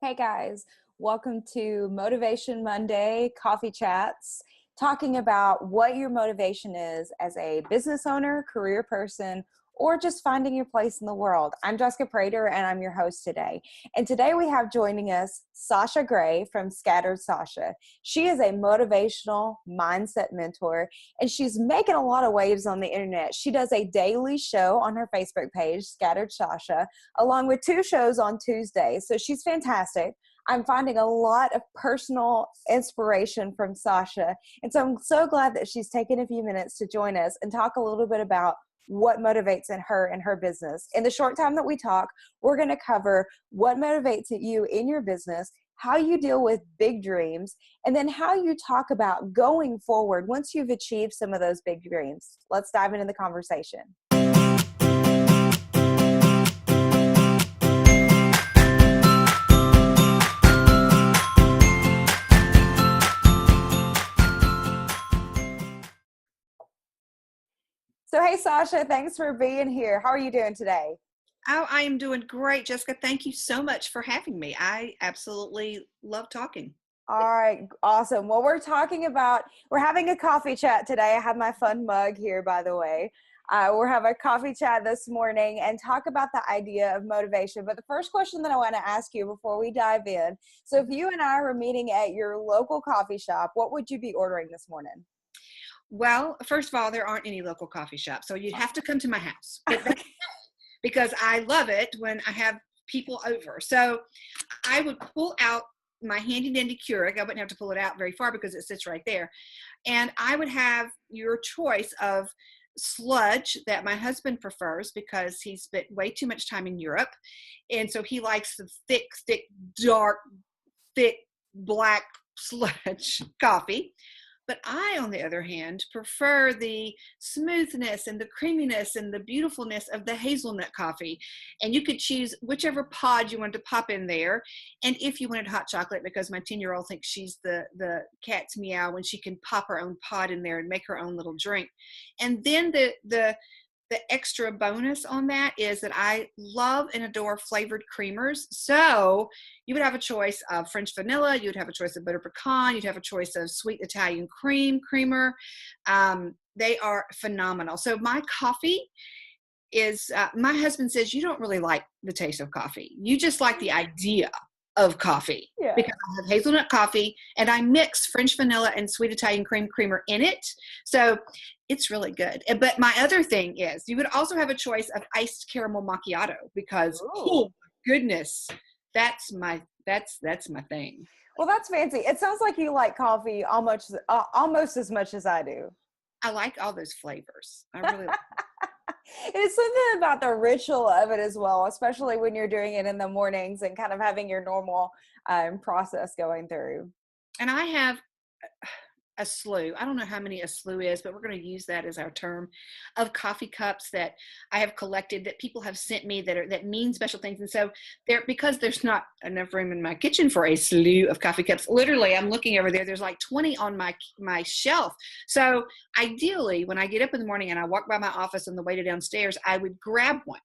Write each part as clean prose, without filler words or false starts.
Hey guys, welcome to Motivation Monday Coffee Chats, talking about what your motivation is as a business owner, career person, or just finding your place in the world. I'm J Prater and I'm your host today. And today we have joining us Sasha Gray from Scattered Sasha. She is a motivational mindset mentor and she's making a lot of waves on the internet. She does a daily show on her Facebook page, Scattered Sasha, along with 2 shows on Tuesdays. So she's fantastic. I'm finding a lot of personal inspiration from Sasha. And so I'm so glad that she's taken a few minutes to join us and talk a little bit about what motivates in her business. In the short time that we talk, we're going to cover what motivates you in your business, how you deal with big dreams, and then how you talk about going forward once you've achieved some of those big dreams. Let's dive into the conversation. So, hey, Sasha, thanks for being here. How are you doing today? Oh, I am doing great, Jessica. Thank you so much for having me. I absolutely love talking. All right, awesome. Well, we're having a coffee chat today. I have my fun mug here, by the way. We're having a coffee chat this morning and talk about the idea of motivation. But the first question that I want to ask you before we dive in, so if you and I were meeting at your local coffee shop, what would you be ordering this morning? Well, first of all, there aren't any local coffee shops, so you'd have to come to my house. Because I love it when I have people over. So I would pull out my handy dandy Keurig. I wouldn't have to pull it out very far because it sits right there. And I would have your choice of sludge that my husband prefers because he spent way too much time in Europe. And so he likes the thick, dark, thick, black sludge coffee. But I, on the other hand, prefer the smoothness and the creaminess and the beautifulness of the hazelnut coffee. And you could choose whichever pod you wanted to pop in there. And if you wanted hot chocolate, because my 10-year-old thinks she's the cat's meow when she can pop her own pod in there and make her own little drink. And then the extra bonus on that is that I love and adore flavored creamers. So you would have a choice of French vanilla, you'd have a choice of butter pecan, you'd have a choice of sweet Italian creamer. They are phenomenal. So my coffee is, my husband says, you don't really like the taste of coffee. You just like the idea of coffee. Yeah. Because I have hazelnut coffee and I mix French vanilla and sweet Italian creamer in it. So it's really good. But my other thing is you would also have a choice of iced caramel macchiato because, oh goodness, that's my thing. Well, that's fancy. It sounds like you like coffee almost as much as I do. I like all those flavors. I really like It's something about the ritual of it as well, especially when you're doing it in the mornings and kind of having your normal process going through. And I have a slew. I don't know how many a slew is, but we're going to use that as our term of coffee cups that I have collected that people have sent me that mean special things. And so because there's not enough room in my kitchen for a slew of coffee cups, literally I'm looking over there, there's like 20 on my shelf. So ideally when I get up in the morning and I walk by my office on the way to downstairs, I would grab one.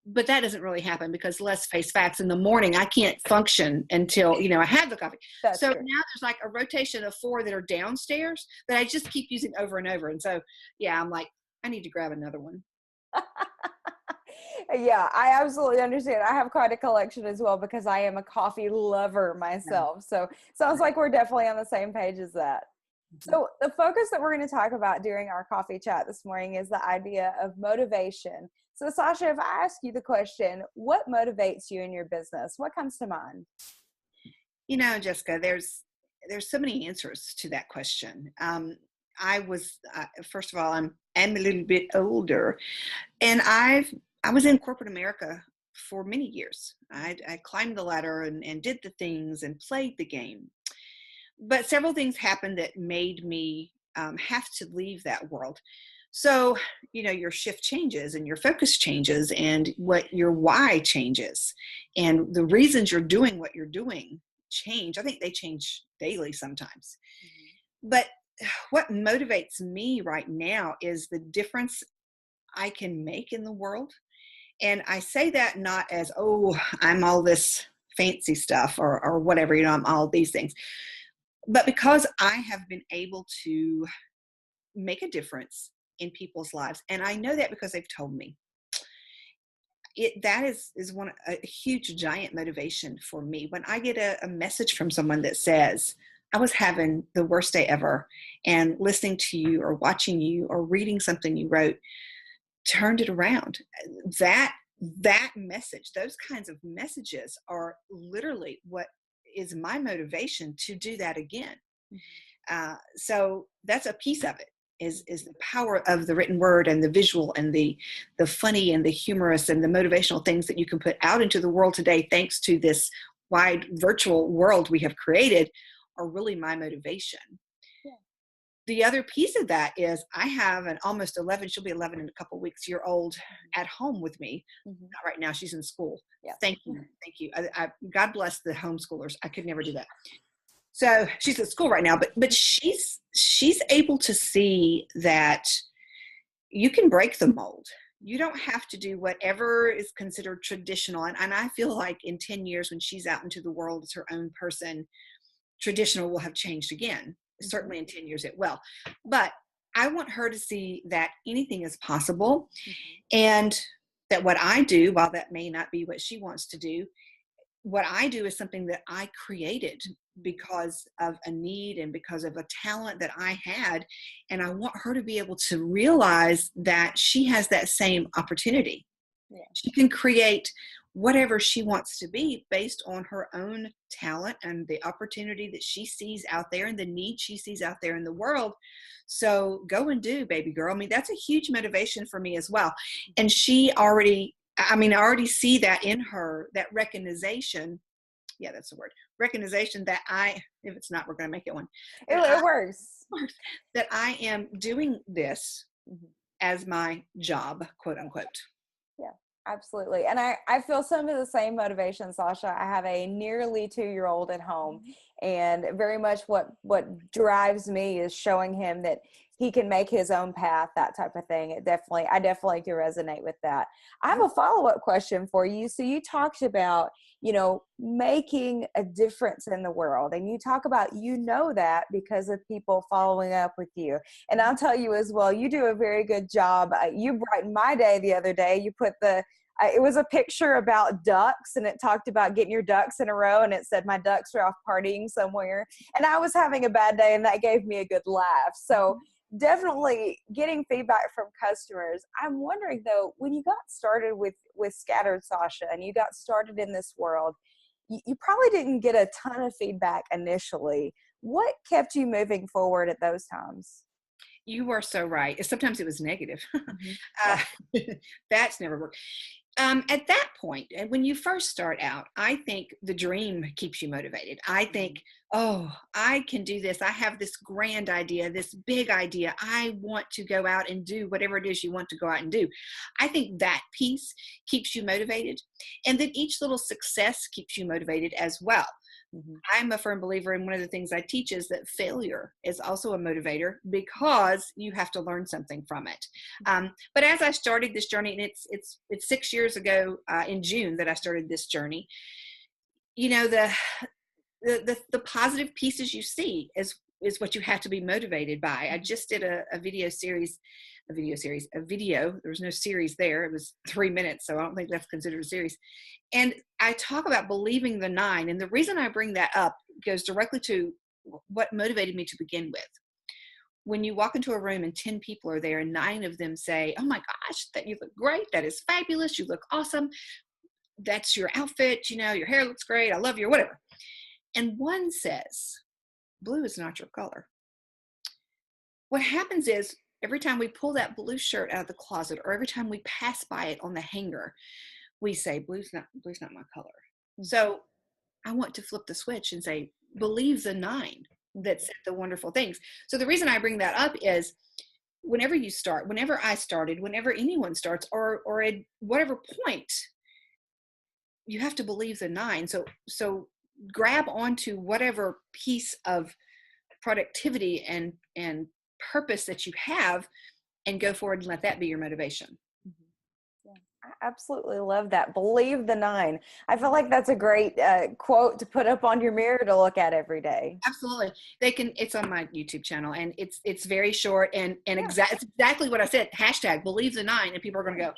But that doesn't really happen because let's face facts, in the morning I can't function until I have the coffee. That's so true. now there's like a rotation of 4 that are downstairs that I just keep using over and over. And so I'm like, I need to grab another one. Yeah, I absolutely understand. I have quite a collection as well because I am a coffee lover myself. So sounds like we're definitely on the same page as that. So the focus that we're going to talk about during our coffee chat this morning is the idea of motivation. So Sasha, if I ask you the question, what motivates you in your business? What comes to mind? Jessica, there's so many answers to that question. First of all, I'm a little bit older, and I was in corporate America for many years. I climbed the ladder and did the things and played the game. But several things happened that made me have to leave that world. So, your shift changes and your focus changes and what your why changes and the reasons you're doing what you're doing change. I think they change daily sometimes. Mm-hmm. But what motivates me right now is the difference I can make in the world. And I say that not as, I'm all this fancy stuff or whatever, I'm all these things. But because I have been able to make a difference in people's lives, and I know that because they've told me, that is a huge giant motivation for me. When I get a message from someone that says, I was having the worst day ever, and listening to you or watching you or reading something you wrote turned it around. That message, those kinds of messages are literally what is my motivation to do that again. So that's a piece of it, is the power of the written word and the visual and the funny and the humorous and the motivational things that you can put out into the world today, thanks to this wide virtual world we have created, are really my motivation. Yeah. The other piece of that is I have an almost 11, she'll be 11 in a couple of weeks, year old at home with me. Not right now, she's in school. Yeah. Thank you. God bless the homeschoolers. I could never do that. So she's at school right now, but she's able to see that you can break the mold. You don't have to do whatever is considered traditional. And I feel like in 10 years, when she's out into the world as her own person, traditional will have changed again. Certainly in 10 years it will. But I want her to see that anything is possible, and that what I do, while that may not be what she wants to do, what I do is something that I created because of a need and because of a talent that I had. And I want her to be able to realize that she has that same opportunity. Yeah. She can create whatever she wants to be based on her own talent and the opportunity that she sees out there and the need she sees out there in the world. So go and do, baby girl. I mean, that's a huge motivation for me as well. And I already see that in her, that recognition. Yeah, that's the word. Recognition that if it's not, we're going to make it one. It works. That I am doing this as my job, quote unquote. Yeah, absolutely. And I feel some of the same motivation, Sasha. I have a nearly 2-year-old at home, and very much what drives me is showing him that he can make his own path, that type of thing. I definitely can resonate with that. I have a follow-up question for you. So you talked about, making a difference in the world, and you talk about, that because of people following up with you. And I'll tell you as well, you do a very good job. You brightened my day the other day. You put it was a picture about ducks, and it talked about getting your ducks in a row, and it said my ducks are off partying somewhere. And I was having a bad day, and that gave me a good laugh. So definitely getting feedback from customers. I'm wondering though, when you got started with Scattered Sasha and you got started in this world, you probably didn't get a ton of feedback initially. What kept you moving forward at those times? You are so right. Sometimes it was negative. That's never worked. At that point, and when you first start out, I think the dream keeps you motivated. I think, oh, I can do this. I have this grand idea, this big idea. I want to go out and do whatever it is you want to go out and do. I think that piece keeps you motivated. And then each little success keeps you motivated as well. I'm a firm believer in one of the things I teach is that failure is also a motivator, because you have to learn something from it. But as I started this journey, and it's 6 years ago in June that I started this journey, the positive pieces you see is what you have to be motivated by. I just did a video. There was no series there. It was 3 minutes. So I don't think that's considered a series. And I talk about believing the 9. And the reason I bring that up goes directly to what motivated me to begin with. When you walk into a room and 10 people are there and 9 of them say, oh my gosh, that you look great. That is fabulous. You look awesome. That's your outfit. Your hair looks great. I love you, or whatever. And 1 says, blue is not your color. What happens is, every time we pull that blue shirt out of the closet, or every time we pass by it on the hanger, we say, blue's not my color. So I want to flip the switch and say, believe the 9 that said the wonderful things. So the reason I bring that up is, whenever you start, whenever I started, whenever anyone starts, or at whatever point, you have to believe the 9. So grab onto whatever piece of productivity and purpose that you have, and go forward and let that be your motivation. Yeah, I absolutely love that. Believe the 9. I feel like that's a great quote to put up on your mirror to look at every day. Absolutely. They can, it's on my YouTube channel, and it's very short, and Yeah. it's exactly what I said. Hashtag believe the 9, and people are going to go, what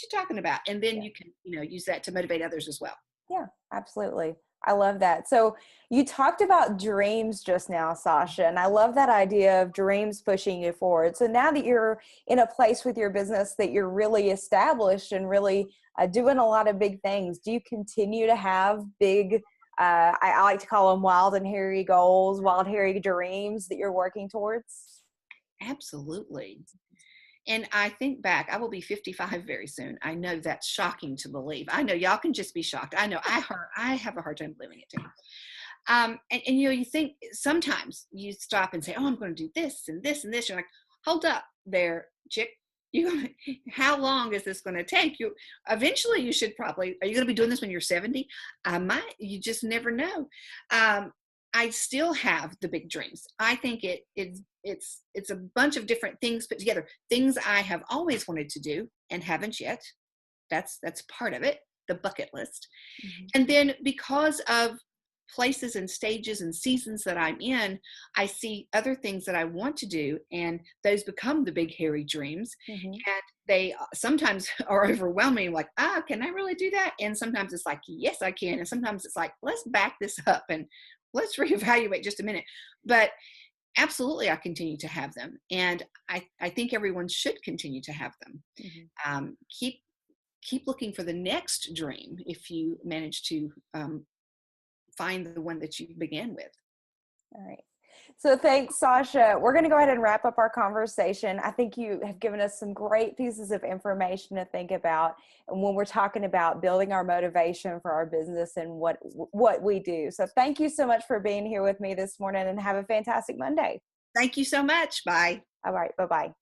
you talking about? And then Yeah. you can, use that to motivate others as well. Yeah, absolutely. I love that. So you talked about dreams just now, Sasha, and I love that idea of dreams pushing you forward. So now that you're in a place with your business that you're really established and really doing a lot of big things, do you continue to have big, I like to call them wild and hairy goals, wild, hairy dreams that you're working towards? Absolutely. And I think back, I will be 55 very soon. I know that's shocking to believe. I know y'all can just be shocked. I know I have a hard time believing it too. And you think sometimes you stop and say, oh, I'm going to do this and this and this. You're like, hold up there, chick. How long is this going to take? Eventually you should probably, are you going to be doing this when you're 70? I might, you just never know. I still have the big dreams. I think it's a bunch of different things put together, things I have always wanted to do and haven't yet. That's part of it, the bucket list. Mm-hmm. And then because of places and stages and seasons that I'm in, I see other things that I want to do, and those become the big hairy dreams. Mm-hmm. And they sometimes are overwhelming, like, can I really do that? And sometimes it's like, yes, I can. And sometimes it's like, let's back this up and let's reevaluate just a minute. But absolutely, I continue to have them. And I think everyone should continue to have them. Mm-hmm. Keep looking for the next dream if you manage to find the one that you began with. All right. So thanks, Sasha. We're going to go ahead and wrap up our conversation. I think you have given us some great pieces of information to think about when we're talking about building our motivation for our business and what we do. So thank you so much for being here with me this morning, and have a fantastic Monday. Thank you so much. Bye. All right. Bye-bye.